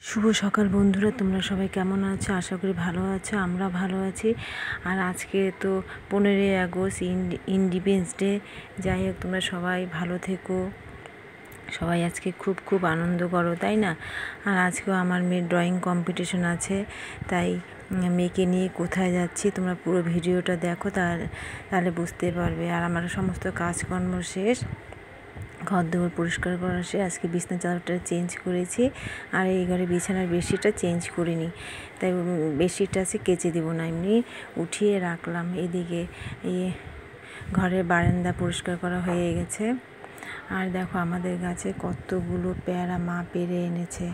শুভ সকাল বন্ধুরা, তোমরা সবাই কেমন আছো? আশা করি ভালো আছো। আমরা ভালো আছি। আর আজকে তো 15ই আগস্ট, ইন্ডিপেন্ডেন্স ডে। যাই হোক, তোমরা সবাই ভালো থেকো। সবাই আজকে খুব আনন্দ করো, তাই না? আর আজকেও আমার মেয়ের ড্রয়িং কম্পিটিশন আছে, তাই মেয়েকে নিয়ে কোথায় যাচ্ছি তোমরা পুরো ভিডিওটা দেখো, তাহলে বুঝতে পারবে। আর আমার সমস্ত কাজকর্ম শেষ, ঘর দৌড় পরিষ্কার করা শেষ। আজকে বিছানার চাদরটা চেঞ্জ করেছি, আর এই ঘরে বিছানার বেডশিটটা চেঞ্জ করিনি, তাই বেডশিটটা আছে কেচে দেবো না, এমনি উঠিয়ে রাখলাম। এদিকে এই ঘরের বারান্দা পরিষ্কার করা হয়ে গেছে। আর দেখো আমাদের গাছে কতগুলো পেয়ারা মা পেরে এনেছে।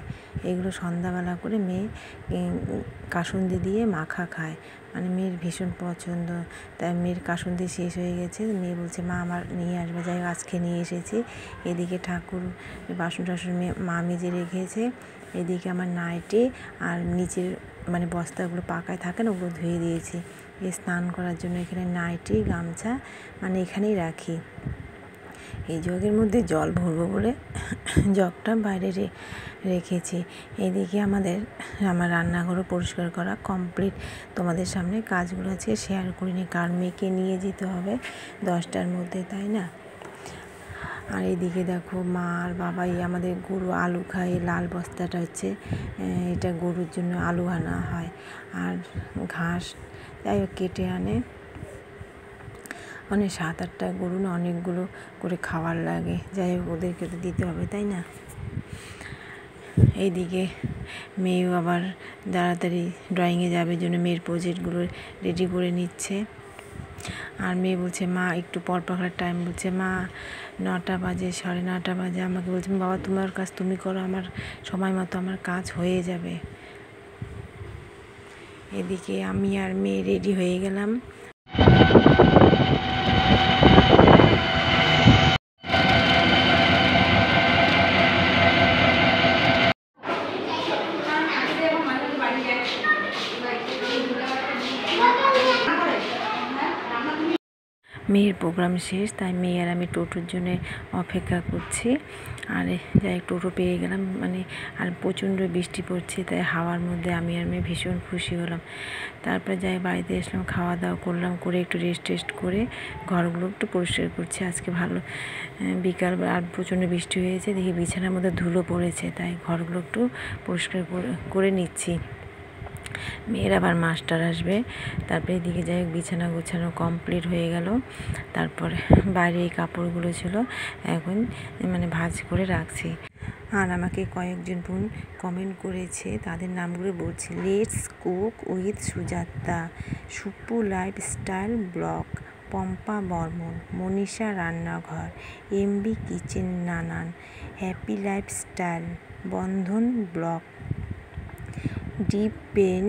এগুলো সন্ধ্যাবেলা করে মেয়ে কাসুন্দি দিয়ে মাখা খায়, মানে মেয়ের ভীষণ পছন্দ। তাই মেয়ের কাসুন্দি শেষ হয়ে গেছে, মেয়ে বলছে মা আমার নিয়ে আসবে। যাই হোক, আজকে নিয়ে এসেছি। এদিকে ঠাকুর বাসন টাসন মা মেজে রেখেছে। এদিকে আমার নাইটি আর নিচের মানে বস্তাগুলো পাকায় থাকে না, ওগুলো ধুয়ে দিয়েছি। স্নান করার জন্য এখানে নাইটি গামছা মানে এখানেই রাখি। এই জগের মধ্যে জল ভরবো বলে জগটা বাইরে রেখেছি। এদিকে আমার রান্নাঘরও পরিষ্কার করা কমপ্লিট। তোমাদের সামনে কাজগুলো আছে শেয়ার করিনি, কার মেয়েকে নিয়ে যেতে হবে 10টার মধ্যে, তাই না? আর এদিকে দেখো মা আর বাবাই আমাদের গরু আলু খায়। লাল বস্তাটা হচ্ছে এটা গরুর জন্য আলু আনা হয়, আর ঘাস যাই হোক কেটে আনে। মানে 7-8টা গরু না, অনেকগুলো করে খাবার লাগে। যাই হোক, ওদেরকে তো দিতে হবে, তাই না? এইদিকে মেয়েও আবার তাড়াতাড়ি ড্রয়িংয়ে যাবে জন্য মেয়ের প্রজেক্টগুলো রেডি করে নিচ্ছে। আর মেয়ে বলছে মা একটু পর পাখার টাইম, বলছে মা 9টা বাজে, 9:30 বাজে। আমাকে বলছে বাবা তোমার কাজ তুমি করো, আমার সময় মতো আমার কাজ হয়ে যাবে। এদিকে আমি আর মেয়ে রেডি হয়ে গেলাম। মেয়ের প্রোগ্রাম শেষ, তাই মেয়ে আর আমি টোটোর জন্য অপেক্ষা করছি। আর যাই টোটো পেয়ে গেলাম, মানে আর প্রচণ্ড বৃষ্টি পড়ছে, তাই হাওয়ার মধ্যে আমি আর মেয়ে ভীষণ খুশি হলাম। তারপরে যাই বাড়িতে আসলাম, খাওয়া দাওয়া করলাম, করে একটু রেস্ট করে ঘরগুলো একটু পরিষ্কার করছি। আজকে ভালো বিকাল আর প্রচণ্ড বৃষ্টি হয়েছে, দেখি বিছানার মধ্যে ধুলো পড়েছে, তাই ঘরগুলো একটু পরিষ্কার করে নিচ্ছি। মেয়ের আবার মাস্টার আসবে। তারপরে এদিকে যাই হোক বিছানা গোছানো কমপ্লিট হয়ে গেল। তারপরে বাইরে এই কাপড়গুলো ছিল, এখন মানে ভাঁজ করে রাখছি। আর আমাকে কয়েকজন বোন কমেন্ট করেছে, তাদের নামগুলো বলছি। Let's cook with Sujata, Supu lifestyle blog, Pampa Barman, Manisha রান্নাঘর, এমবি কিচেন নানান, happy lifestyle, Bandhan blog, deep pen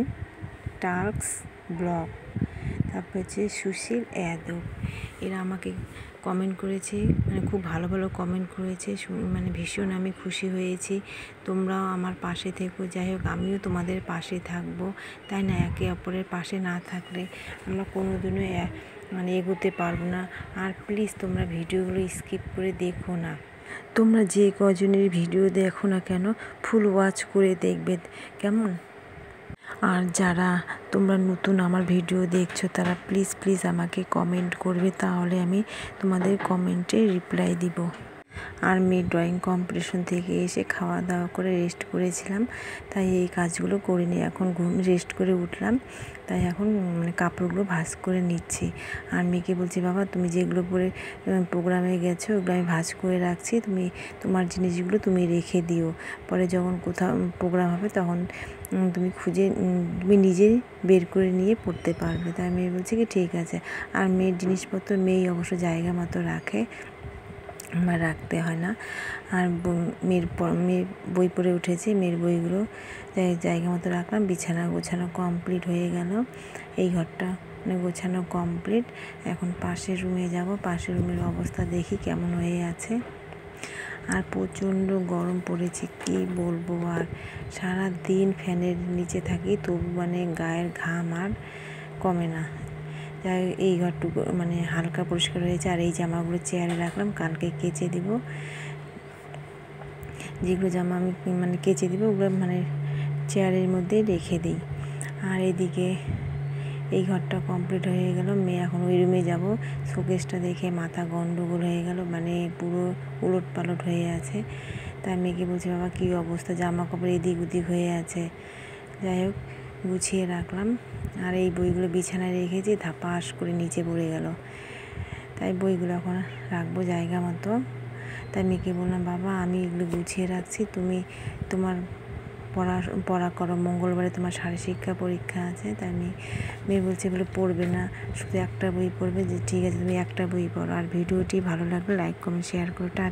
টার্কস ব্লগ, তারপর হচ্ছে সুশীল যাদব। এরা আমাকে কমেন্ট করেছে, মানে খুব ভালো কমেন্ট করেছে, মানে ভীষণ আমি খুশি হয়েছি। তোমরাও আমার পাশে থেকো। যাই হোক, আমিও তোমাদের পাশে থাকবো, তাই না? একে অপরের পাশে না থাকলে আমরা কোনোদিনও মানে এগোতে পারবো না। আর প্লিজ তোমরা ভিডিওগুলো স্কিপ করে দেখো না। তোমরা যে কজনের ভিডিও দেখো না কেন, ফুল ওয়াচ করে দেখবে, কেমন? আর যারা তোমরা নতুন আমার ভিডিও দেখছো, তারা প্লিজ আমাকে কমেন্ট করবে, তাহলে আমি তোমাদের কমেন্টে রিপ্লাই দিব। আর মেয়ে ড্রয়িং কম্পিটিশন থেকে এসে খাওয়া দাওয়া করে রেস্ট করেছিলাম, তাই এই কাজগুলো করিনি। এখন রেস্ট করে উঠলাম, তাই এখন মানে কাপড়গুলো ভাঁজ করে নিচ্ছি। আর মেয়েকে বলছি বাবা তুমি যেগুলো পরে প্রোগ্রামে গেছো ওগুলো আমি ভাঁজ করে রাখছি, তুমি তোমার জিনিসগুলো তুমি রেখে দিও, পরে যখন কোথাও প্রোগ্রাম হবে তখন তুমি তুমি নিজে বের করে নিয়ে পড়তে পারবে। তাই মেয়ে বলছে কি ঠিক আছে। আর মেয়ের জিনিসপত্র মেয়েই অবশ্য জায়গা মতো রাখে, আমার রাখতে হয় না। আর মেয়ে বই পড়ে উঠেছে, মেয়ের বইগুলো জায়গা মতো রাখলাম। বিছানা গোছানো কমপ্লিট হয়ে গেল, এই ঘরটা মানে গোছানো কমপ্লিট। এখন পাশের রুমে যাব, পাশের রুমের অবস্থা দেখি কেমন হয়ে আছে। আর প্রচণ্ড গরম পড়েছে, কি বলবো। আর সারা দিন ফ্যানের নিচে থাকি, তবু মানে গায়ের ঘাম আর কমে না। যাই এই ঘরটুকু মানে হালকা পরিষ্কার হয়েছে। আর এই জামাগুলো চেয়ারে রাখলাম, কালকে কেচে দিব। যেগুলো জামা আমি মানে কেচে দিব, ওগুলো মানে চেয়ারের মধ্যে রেখে দিই। আর এদিকে এই ঘরটা কমপ্লিট হয়ে গেল। মেয়ে এখন ওই রুমে যাব। শোকেসটা দেখে মাথা গন্ডগোল হয়ে গেল, মানে পুরো উলট পালট হয়ে আছে। তাই মেয়েকে বলছি, বাবা কী অবস্থা, জামা কাপড় এদিক ওদিক হয়ে আছে। যাই হোক গুছিয়ে রাখলাম। আর এই বইগুলো বিছানায় রেখেছি, ধাপাস করে নিচে পড়ে গেল। তাই বইগুলো এখন রাখবো জায়গা মতো। তাই মেয়েকে বললাম, বাবা আমি এগুলো গুছিয়ে রাখছি, তুমি তোমার পড়া করো, মঙ্গলবারে তোমার শারীরশিক্ষা পরীক্ষা আছে। তাই মেয়ে বলছে এগুলো পড়বে না, শুধু একটা বই পড়বে। যে ঠিক আছে তুমি একটা বই পড়ো। আর ভিডিওটি ভালো লাগলে লাইক কমেন্ট শেয়ার করো।